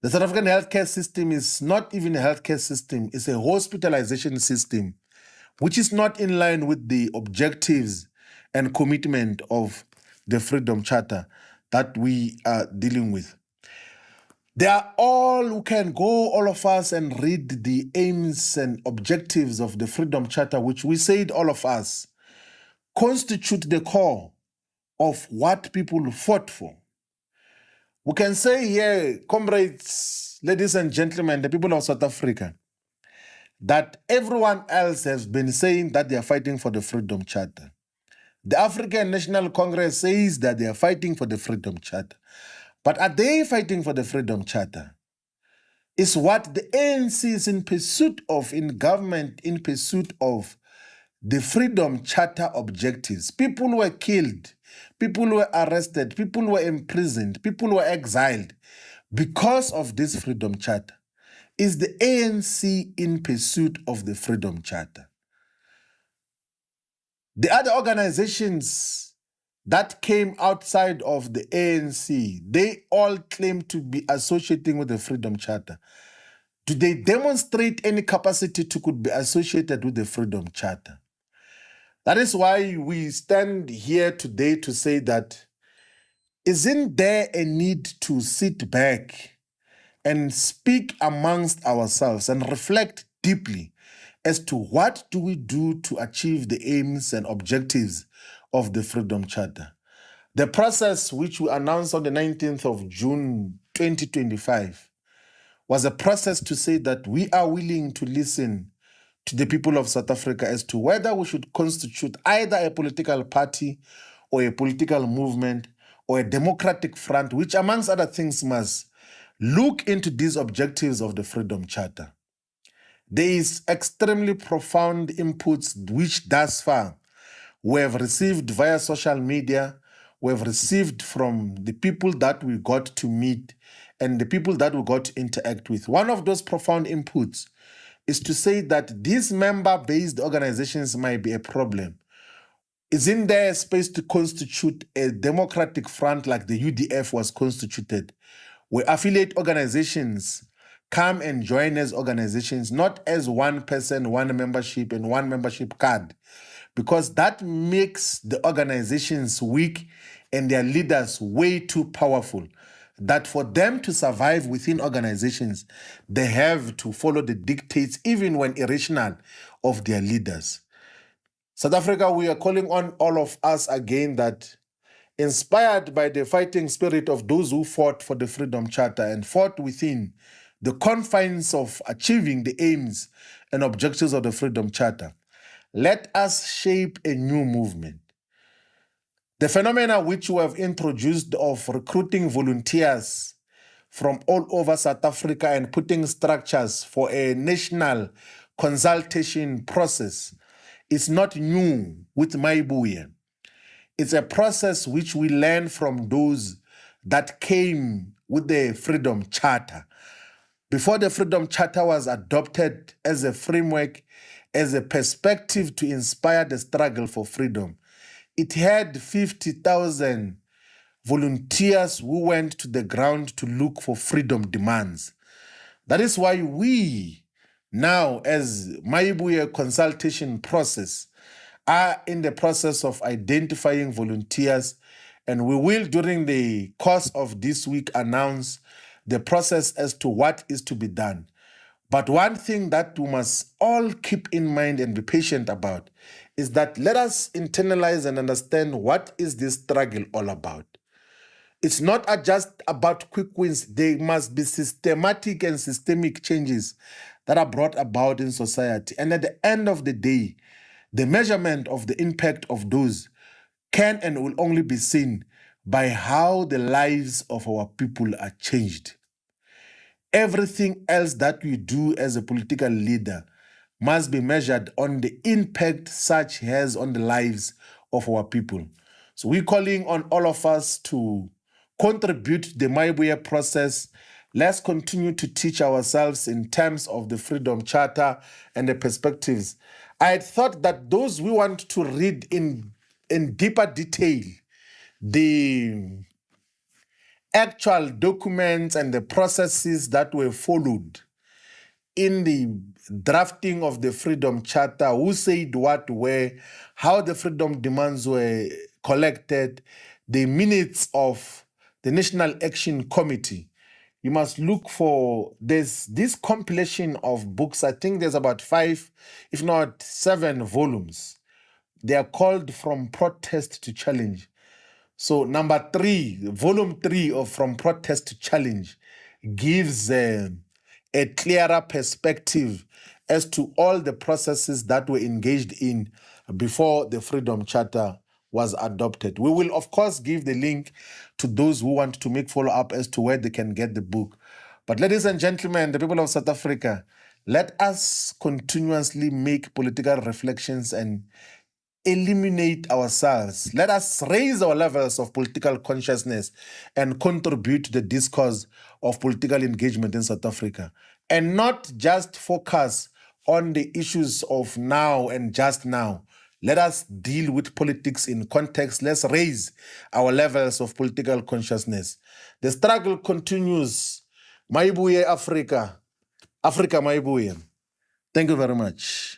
Speaker 1: The South African healthcare system is not even a healthcare system, it's a hospitalization system, which is not in line with the objectives and commitment of the Freedom Charter that we are dealing with. They are all who can go, all of us, and read the aims and objectives of the Freedom Charter, which we said, all of us, constitute the core of what people fought for. We can say here, comrades, ladies and gentlemen, the people of South Africa, that everyone else has been saying that they are fighting for the Freedom Charter. The African National Congress says that they are fighting for the Freedom Charter. But are they fighting for the Freedom Charter? Is what the ANC is in pursuit of in government, in pursuit of the Freedom Charter objectives. People were killed, people were arrested, people were imprisoned, people were exiled because of this Freedom Charter. Is the ANC in pursuit of the Freedom Charter? The other organizations that came outside of the ANC, they all claim to be associating with the Freedom Charter. Do they demonstrate any capacity to could be associated with the Freedom Charter? That is why we stand here today to say that isn't there a need to sit back and speak amongst ourselves and reflect deeply as to what do we do to achieve the aims and objectives of the Freedom Charter. The process which we announced on the 19th of June 2025 was a process to say that we are willing to listen to the people of South Africa as to whether we should constitute either a political party or a political movement or a democratic front, which amongst other things must look into these objectives of the Freedom Charter. There is extremely profound inputs which thus far we have received via social media, we have received from the people that we got to meet and the people that we got to interact with. One of those profound inputs is to say that these member-based organizations might be a problem. Isn't there a space to constitute a democratic front like the UDF was constituted, where affiliate organizations come and join as organizations, not as one person, one membership, and one membership card, because that makes the organizations weak and their leaders way too powerful, that for them to survive within organizations, they have to follow the dictates, even when irrational, of their leaders. South Africa, we are calling on all of us again that, inspired by the fighting spirit of those who fought for the Freedom Charter and fought within the confines of achieving the aims and objectives of the Freedom Charter, let us shape a new movement. The phenomena which we have introduced of recruiting volunteers from all over South Africa and putting structures for a national consultation process is not new with Maybuye. It's a process which we learn from those that came with the Freedom Charter. Before the Freedom Charter was adopted as a framework, as a perspective to inspire the struggle for freedom, it had 50,000 volunteers who went to the ground to look for freedom demands. That is why we now, as Maybuye consultation process, are in the process of identifying volunteers, and we will, during the course of this week, announce the process as to what is to be done. But one thing that we must all keep in mind and be patient about is that let us internalize and understand what is this struggle all about. It's not just about quick wins. There must be systematic and systemic changes that are brought about in society. And at the end of the day, the measurement of the impact of those can and will only be seen by how the lives of our people are changed. Everything else that we do as a political leader must be measured on the impact such has on the lives of our people. So we're calling on all of us to contribute to the Maybuye process, Let's continue to teach ourselves in terms of the Freedom Charter and the perspectives. I had thought that those who want to read in deeper detail the actual documents and the processes that were followed in the drafting of the Freedom Charter, who said what, where, how the freedom demands were collected, the minutes of the National Action Committee. You must look for this compilation of books. I think there's about 5, if not 7 volumes. They are called From Protest to Challenge. So number 3, volume 3 of From Protest to Challenge gives a clearer perspective as to all the processes that were engaged in before the Freedom Charter was adopted. We will, of course, give the link to those who want to make follow-up as to where they can get the book. But ladies and gentlemen, the people of South Africa, let us continuously make political reflections and eliminate ourselves. Let us raise our levels of political consciousness and contribute to the discourse of political engagement in South Africa, and not just focus on the issues of now and just now. Let us deal with politics in context. Let's raise our levels of political consciousness. The struggle continues. Maybuye, Africa. Africa, Maybuye. Thank you very much.